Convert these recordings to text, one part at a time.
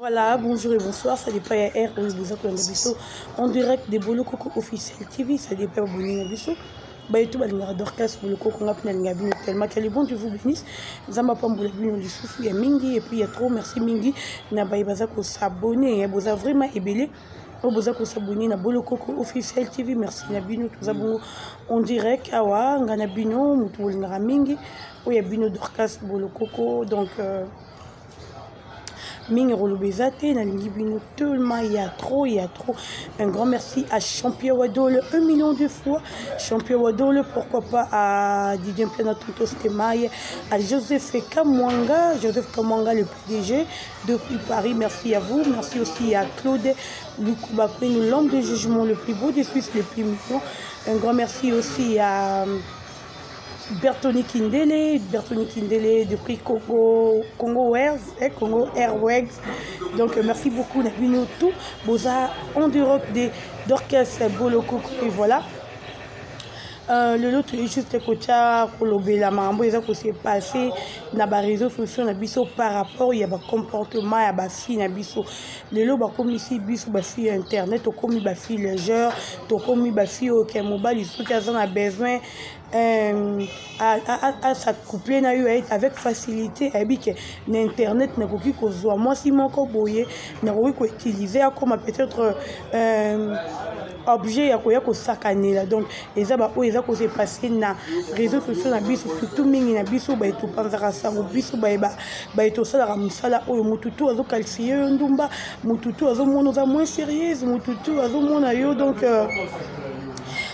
Voilà, bonjour et bonsoir, ça dépend R, vous êtes en direct de Bolo Coco officiel TV, ça dépend de Bisso. Bah, tout le monde Dorcas Bolo Coco, on a tellement que les bons Dieu vous bénisse. Zamba Pamboula Bino du Soufou, il y a Mingi, et puis il y a trop, merci Mingi. N'a pas eu s'abonner, vous avez vraiment ébélé. Vous avez s'abonner à Bolo Coco officiel TV, merci Nabino, tout ça en direct, Awa, Nganabino, Moutou Mingi, où il y a Bino Dorcas Bolo Coco, donc. Mingi Rolobezate, tellement il y a trop. Un grand merci à Champion Wadole, 1 million de fois. Champion Wadole, pourquoi pas à Didier Planatonto Stemaille, à Joseph Kamwanga, le PDG depuis Paris. Merci à vous. Merci aussi à Claude Lukubakwenu, l'homme de jugement le plus beau des Suisses, le plus mignon. Un grand merci aussi à Bertoni Kindele depuis Congo Airways. Donc merci beaucoup Nabino tout. Boza en direct d'orchestre Bolo Coco et voilà. Le lot est juste coacha pour la mambo ils ont s'est passé na ba réseaux sociaux na biso par rapport il y a ba comportement ya ba fille na biso le lot ba comme ici biso ba fille internet to comme ba fille légère to comme ba fille au mobile ils sont qu'ils ont besoin à s'accoupler avec facilité avec l'internet n'a pas kozwa moi si mon koboye n'a pas utiliser comme peut-être objet ya ko sakane là donc les aba o eza ko se passer na réseaux sociaux na biso surtout mingi na biso ba to panzaka sango biso ba to sala musala o mututu azo qualifier ndumba mututu azo mona za moins sérieuse mututu azo mona yo donc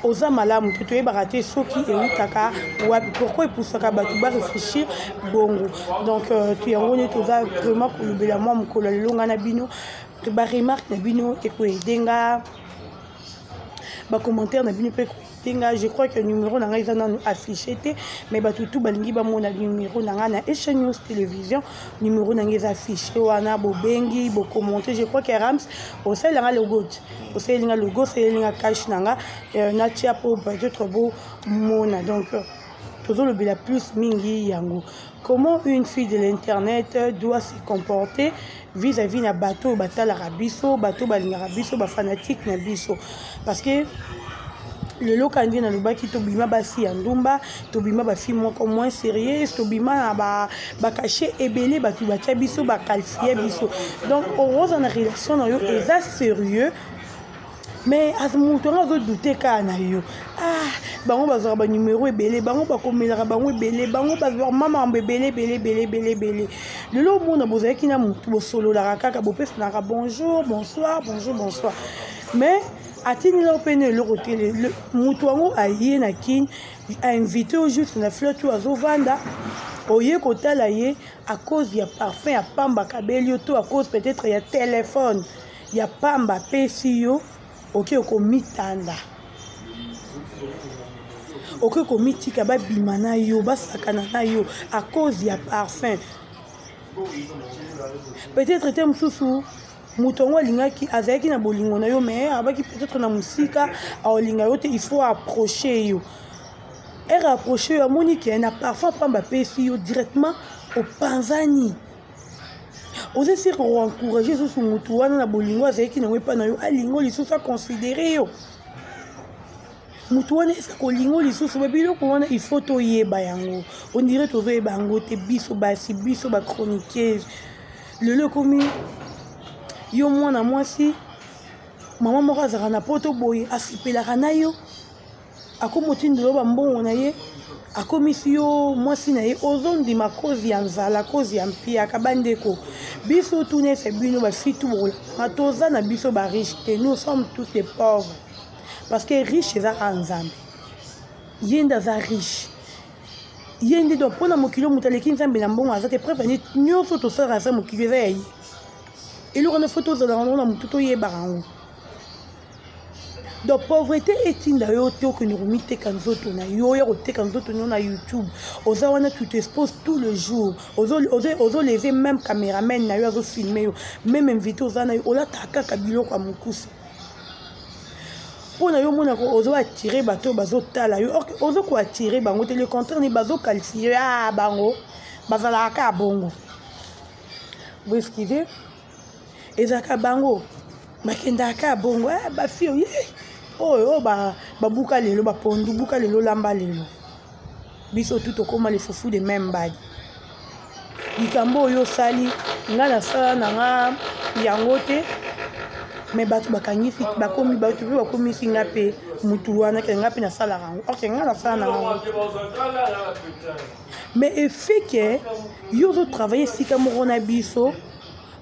Oza malamu tu es baraté soki et utaka wapi pourquoi il pousse ka batu ba réfléchir bongo donc tu es ngone toza vraiment ko lobela moi mukolo longa na bino te ba remarque na bino et ko edenga ba commentaire na bino pe ko edenga je crois que numéro na ngai zana affiché te mais ba tutu balingi ba mona numéro na ngana et chaîne news télévision numéro na ngai affiché wana bo bengi bo commenter je crois que Rams au sel la logo au sel la logo c'est la cache nanga na tia pour peut-être beau mona donc toujours le bela plus mingi yango. Comment une fille de l'internet doit se comporter vis-à-vis na bateau batala rabiso bateau balinga rabiso ba fanatique na biso parce que le lokandi na lobaki tobima basi ya ndumba tobima ba fille moko moins sérieuse tobima na ba caché ebele batu batia biso ba qualifier biso donc rose en relation na yo eza sérieux mais amuto nga zo douter ka na yo bango bazora ba numéro ebele bango bakomelaka bango ebele bango bazora mama ebele le lo mona bozaki na mutu bosolo la kaka bopesa na bonjour bonsoir mais atini la opene le côté le mutu wango aye na kin a invité au juste na fleur tu azovanda oye kotala ye à cause ya parfum ya pamba kabeli to à cause peut-être ya téléphone ya pamba pesio ok okomitanda ok komitika ba bimana yo basakana na yo à cause ya parfum peut-être te mususu mutongo alingaki azaki na bolingo na yo mais abaki peut-être na musika aolinga yo te il faut approcher yo et rapprocher yo monique na parfum pamba pesi yo directement au panzani oser se encourager sur mutu wana na bolingo azaki na wepa na yo alingo lisusu considérer yo mutu wana esa kolingo lisusu babiloko wana il faut toyeba yango on dirait tozoyeba yango te biso basi biso ba chroniqueuse le komi yo mwana mwasi mama moko azaka na poto boye asipelaka na yo akomotindelo bambongo na ye akomisi yo mwasi na ye ozondima kozi ya nzala kozi ya mpiaka bandeko biso tunese bino bafi tu bokolaka toza na biso bariche te nous sommes tous des pauvres parce que riche ezaka nzambe ye nde aza riche ye nde donc mpona mokili moto aleki nzambe na mbongo aza te préfani nyonso tosalaka asa mokili eza ya ye eloko na fo tozalaka ngo na motu toyebaka yango donc pauvreté etinda yo te okende komiteka nzoto na yo oya koteka nzoto na YouTube oza wana tu t'exposes tout le jour ozolever même caméraman na yo azofilme yo même invité oza na yo olataka kaka biloko ya mokusa mpona yo monaka ozoatire bato bazotala yo ozokoatire bango te le contraire ni bazoqualifie bango bazalaka ka bongo vous excusez ezaka bango bakendaka bongo bafio ye oyo babuka lelo bapondu buka lelo lamba lelo biso tout okoma le fufu de même badi likambo oyo sali nga na sala nanga yango te mais bato bakangisi bakomi bato pe bakomisi nga pe mutu wana ke nga pe na sala rango ok nga na sala nanga mais effet que yo zo travailler sika moko na biso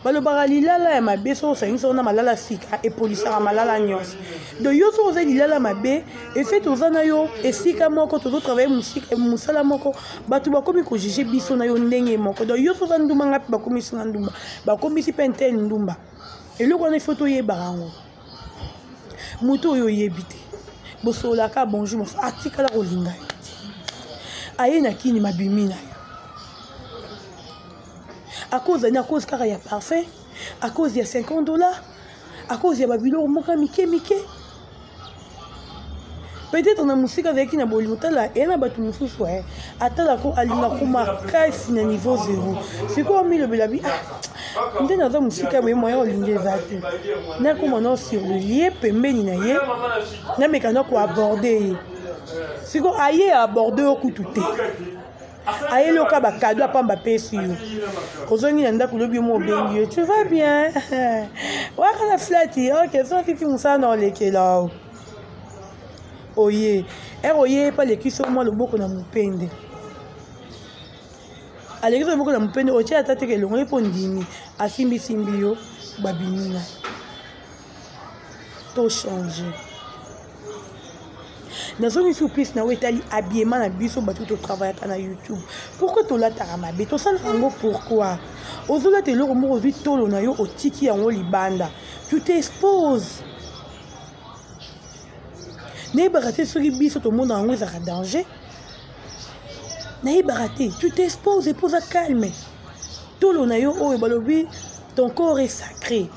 balobaka lilala ya mabe so osangisi ona malala sika epolisaka malala nyonso donc yo so oza lilala mabe efe toza na yo esika moko tozotravaille mosala moko bato bakomi kojuge biso na yo ndenge moko donc yo so oza ndumba nga mpe bakomisi nga ndumba bakomisi mpe ntel ndumba eloko wana ifo toyebaka yango moto oyo oyebi te bosolaka bonjour moso atikala kolinga yo aye na kini mabimi na yo à cause kaka ya parfum, à cause ya $50, à cause ya babilo moka mike. Peut-être on a musika avec na bolingo tala et na batu mususu atala ko alinga ko makasi na niveau 0. C'est quoi mi le belabi nde naza musika boye moya olinga ezati. Na ko mona sur le lie pembeni na ye. Na mekana ko aborder. C'est quoi aye aborder okutute. Aïe le cas cadeau à pamba pesi yo. Kozongi nanda kulobi mo bengi. Tu vas bien? Wa kana flati. OK, so fifi musa na lekela. Oye, oye pas le kiso mo le boko na mupende. Ale kiso boko na mupende oche atate ke longo po ndimi. Asimbi simbi yo babinina. To changer. Dans une surprise, na wetali habillement na biso batu to travailler na YouTube. Pourquoi to la taramabe? To sala rango pourquoi? Ozola te loko mo ozi tolo na yo otiki yango libanda. Tu t'exposes. Ne barate suri biso to monde yango ezaka danger. Ne barate, tu t'exposes et pose calme. Tolo na yo o balobi ton corps est sacré.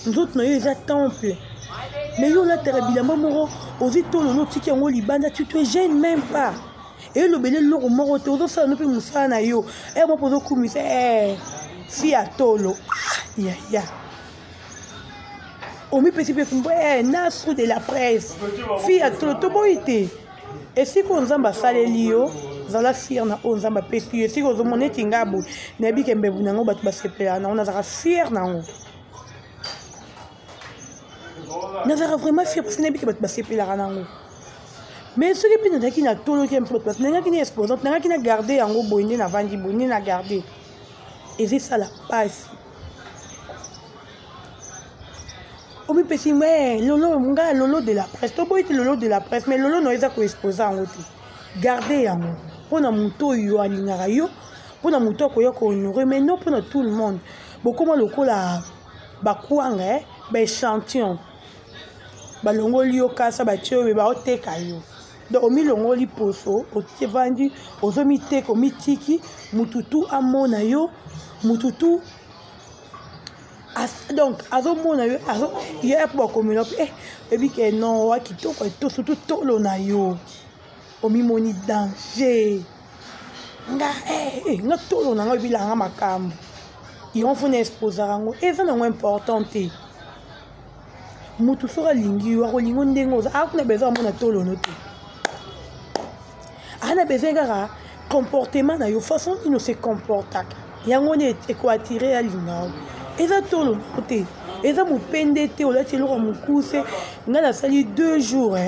Nous autres na yo eza temple. Mais yo la terabila moro ozi tolo no tiki yango libanda tu te gênes même pas et le belé loko moro te ozo sa no pe musana na yo mo pozo kumisa si a tolo ya o mi pesi pe kumbo na sous de la presse fi a tolo to boite et si ko nzamba saleli yo zala fier na o nzamba pesi si ko zo moneti ngabo na bi kembe bunango batu basepela na ona zaka fier na ngo. Nous avons vraiment fait parce que nous avons passé par la rango. Mais ce qui est bien, c'est que tout le monde parce que nous avons exposé, nous avons gardé en gros bonne, na vandi bonne, na gardé. Et c'est ça la passe. On me dit mais lolo munga lolo de la presse, to boy lolo de la presse, mais lolo no eza ko exposer en gros. Garder en gros. Pour na muto yo alingara yo, pour na muto ko yo ko honorer, mais non pour tout le monde. Bon comment le ko la bakuanga ba échantillon. Balongoli yo kasa batio be ba oteka yo donc omi longoli poso otivandi ozomi teko mitiki mututu amona yo mututu donc azomona yo azo ya po communauté ebi ke non wa kitoko to surtout tolo na yo omi moni danger nga nga tolo na ngo bilanga makambo ils vont faire exposer ngo et ça non importante. Mutu sora lingi wa kolingo ndengo za akuna besoin mona tolo note ana besoin kaka comportement na yo façon il se comporte yango ne ko attirer à linga eza tolo note eza mupende te olati loko mukuse ngana sali 2 jours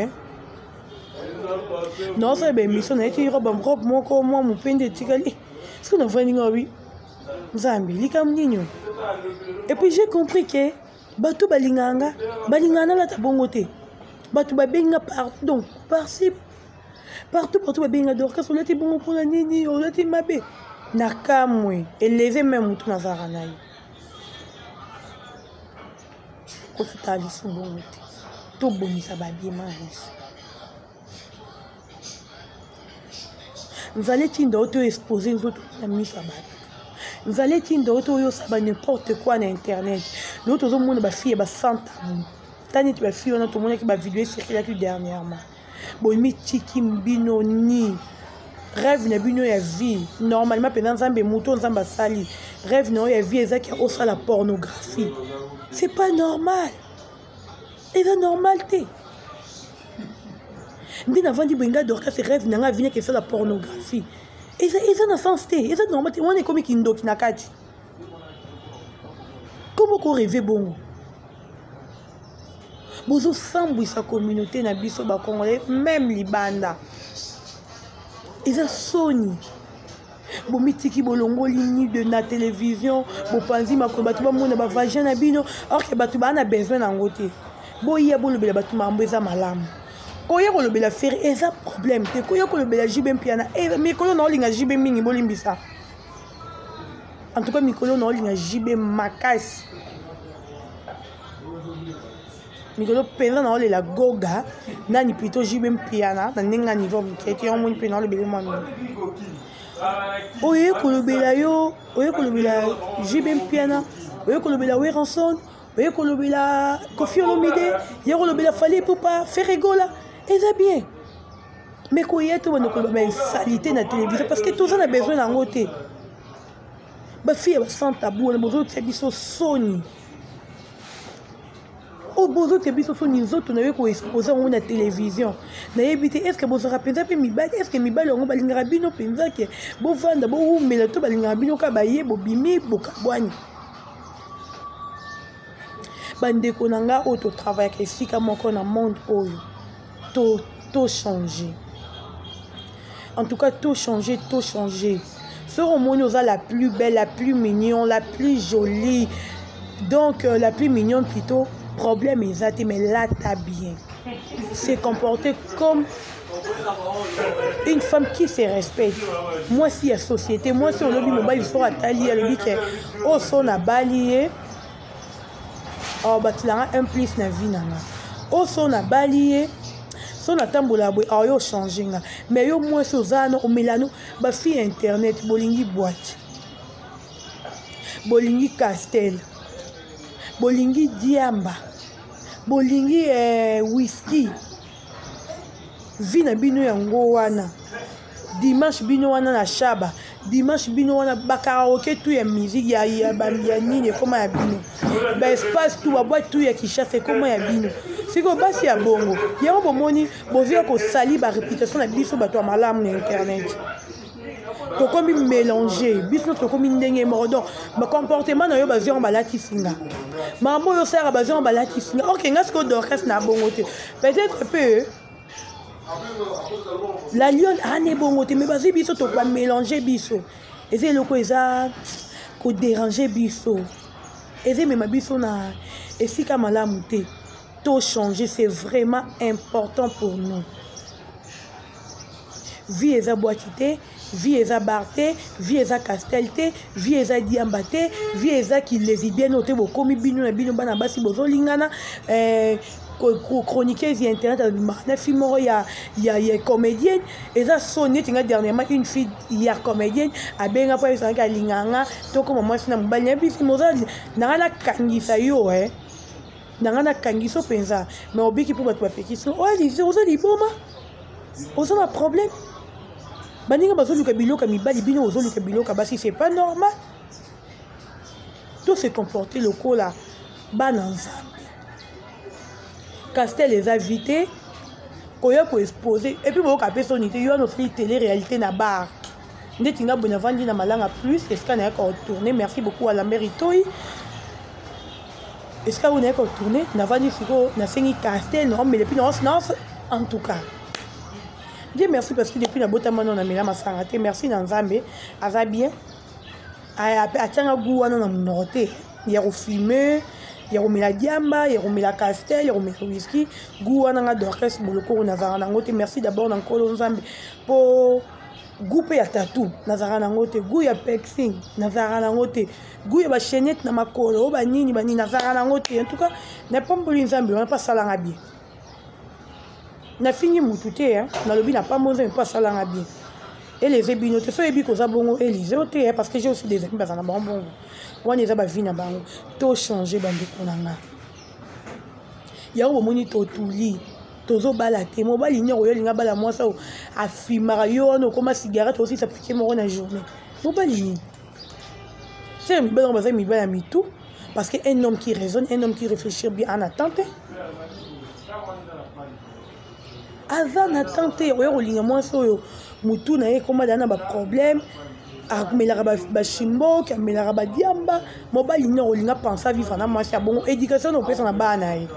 non ça be mission na eti robe moko moi mupende tikali ce qu'on a fait ninga oui Zambi likam ninyo et puis j'ai compris que Batu balinganga la tabongote. Batu babenga partout donc partout babenga donc quand on l'a bon pour la nini on l'a mabe nakamwe élevé même tout nazara naï. Ko tutali subongote. To bonisa babie maris. Vous allez tinder auto exposer nous autres la mise à battre. Vous allez tinder auto yo ça n'importe quoi na internet. Nous tous au monde ba fille ba santa. Tani tu ba fille on a tout le monde qui ba vidéo circulé dernièrement. Bon mi tiki mbino ni rêve na bino ya vie normalement pendant nzambe muto nzamba sali rêve na ya vie ezaki au ça la pornographie. c'est pas normal. Et c'est normal, t'es. Ndé n'avant dit benga dorka ses rêves n'anga vient que c'est la pornographie. Et ça n'a sens t'es. Et ça normal, on est comme Kindo Kinakati. Comment qu'on rêve bon? Bozo sambu sa communauté na biso ba congolais même libanda. Et ça Sony. Bo mitiki bolongo ligne de na télévision, bo panzi makoba tu ba mona ba vagin na bino, or que batu ba na besoin na ngote. Bo ya bo lobela batu mambo eza malamu. Koya ko lobela faire eza problème te koya ko lobela jibe mpiana e mikolo na olinga jibe mingi bolimbisa. En tout cas mikolo na olinga jibe makasi. Mikolo penza na ole la goga nani plutôt jibe mpiana na ninga niveau mkete yo moni pena lobela mwana. Oye kolobela yo, oye kolobela jibe mpiana, oye kolobela Weranson, oye kolobela Kofi Olomide, oye kolobela Fally Ipupa, Ferregola, et c'est bien. Mais quand il y a tout le monde salité na télévision parce que tout ça a besoin d'un côté. Ba fille sans tabou, on a besoin de service Sony. Au besoin de service Sony, nous autres on avait qu'on exposer on a télévision. Na éviter est-ce que vous rappelez ça mi ba est-ce que mi ba longo balinga bino penza que bo vanda bo mela to balinga bino ka baye bo bimi bo kabwani. Bande konanga auto travail que si ka moko na monde oyo. Tout changer. En tout cas, tout changer, tout changer. Ce roman nous a la plus belle, la plus mignonne, la plus jolie. Donc, la plus mignonne plutôt. Problème exact, mais là, t'as bien. C'est comporté comme une femme qui se respecte. Moi, si la société, moi, si on lobby mobile, il sera tali, il dit que, oh, son a balayé. Oh, bah, tu l'as un plus na vie, nana. Oh, son a balayé. Son atambola boy a yo changé nga mais yo moins sozano o melano ba fi internet bolingi boîte bolingi castel bolingi diamba bolingi whisky vina bino yango wana dimanche bino wana na shaba dimanche bino wana ba karaoke tout ya musique ya nini comment ya bino ba espace tout ba boîte tout ya Kinshasa comment ya bino siko basi ya bongo yango bomoni bozia ko sali ba réputation na biso bato ya malamu na internet to komi mélanger biso to komi ndenge mordon ba comportement na yo bazia balati singa mambo yo sera bazia balati singa OK ngasko d'orchestre na bongo te peut-être peu la lion ane bongo te mais bazi biso to ba mélanger biso eze loko eza ko déranger biso eze mema biso na esika malamu te. Tout changer, c'est vraiment important pour nous. Vie eza boitité, vie eza barté, vie eza castelte, vie eza diambate, vie eza qui les bien noté bokomi bino na bino bana basi bozo lingana chroniqueuse internet na fille moro ya comédienne eza sonné tinga dernièrement une fille hier comédienne a benga pa ça ka linganga to comme moi sina mobali na bisi moza na la kangisa yo nangana kangiso penza mais obiki pour batwa pekiso o alize oza liboma oza na problème baninga bazoluka biloka mibali bino ozoluka biloka basi c'est pas normal tout se comporter lokola bananzambe Castel les invités koya ko exposer et puis boka personnalité yo no free télé réalité na bar ndetinga bonavandi na malanga plus est-ce qu'on a retourné merci beaucoup à la méritoy. Est-ce que vous n'avez pas tourné? N'a pas dit que n'a pas casté, non, mais depuis non, en tout cas. Dieu merci parce que depuis la botte à mon on a mis la massangate. Merci Nanzambe, ça bien. A tiens goût on a noté. Il y a au fumé, il y a au la diamba, il y a au la castel, il y a au whisky. Goût on a d'orchestre boloko on a zangote. Merci d'abord encore Nanzambe pour goût ya tatou nazara ngote goût ya pexing nazara ngote goût ya ba chaînette na makolo ba nini nazara ngote en tout cas na pomboli nzambe on pas salanga bien na fini mututé hein na lobi na pas mozo pas salanga bien et les ebinote so ebi ko za bongo Élysée oté parce que j'ai aussi des amis bazana bonbon on eza ba vie na bango to changer bande konanga ya o moni to tuli tozo balate mobali nyoko yo linga bala mwasa afimara yo no koma cigarette aussi ça piquer mon na journée mobali c'est mi bala baza mi bala mi tout parce qu'un homme qui raisonne, un homme qui réfléchit bien en attente. Avant attente, olinga moi so mutu na ekoma dana ba problème. Amelaka ba chimbo, amelaka ba diamba, mobali no olinga penser vivre na moi bon éducation au pesa na bana yi.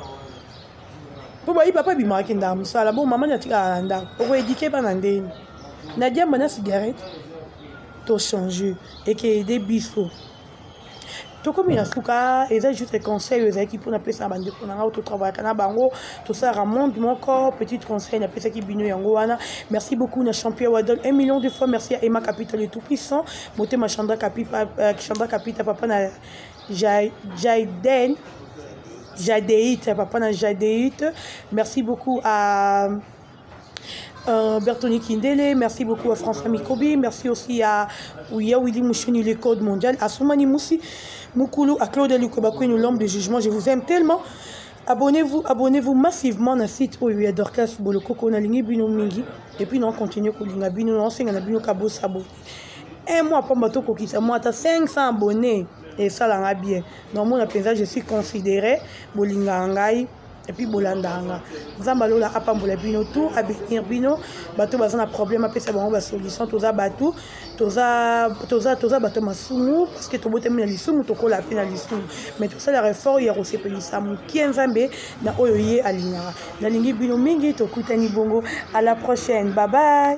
Po ba papa bi marqué ndam sala bon maman na tika nda. Pour éduquer ba ndeni. Na diamba na cigarette. To changer et que des biso. To comme il a souka, et ça juste des conseils aux équipes pour appeler ça bande pour n'avoir tout travail kana bango, tout ça remonte mon corps, petit conseil appeler ça qui bino yango wana. Merci beaucoup na champion Wadon 1 million de fois merci à Emma Capital le tout puissant, monter ma Chandra Capital papa na Jaden Jadeit papa na Jadeit. Merci beaucoup à Bertoni Kindele, merci beaucoup à François Mikobi, merci aussi à Ouya Willy Mouchouni, le code mondial, à Soumani Moussi, Moukoulou, à Claude Lukobakoui, l'homme de jugement. Je vous aime tellement. Abonnez-vous massivement à site où il y a Dorcas Boloko, on a ligné Bino Mingi, et puis on continue à linga Bino, on s'en a Bino Kabo Sabo. Un mois pour Bato Kokisa, moi, tu as 500 abonnés, et ça, là, bien. Dans mon apaisage, je suis considéré, Bolinga Angai. Et puis bolandanga nzamba lola apambola bino tout abinir bino bato bazana problème apé ça bon ba solution toza bato toza bato masumu parce que tobote mina lisumu tokola pe na lisumu mais tout ça la réforme ya rosepelisa muki nzambe na oyo ye alingara na lingi bino mingi tokutani bongo à la prochaine bye bye.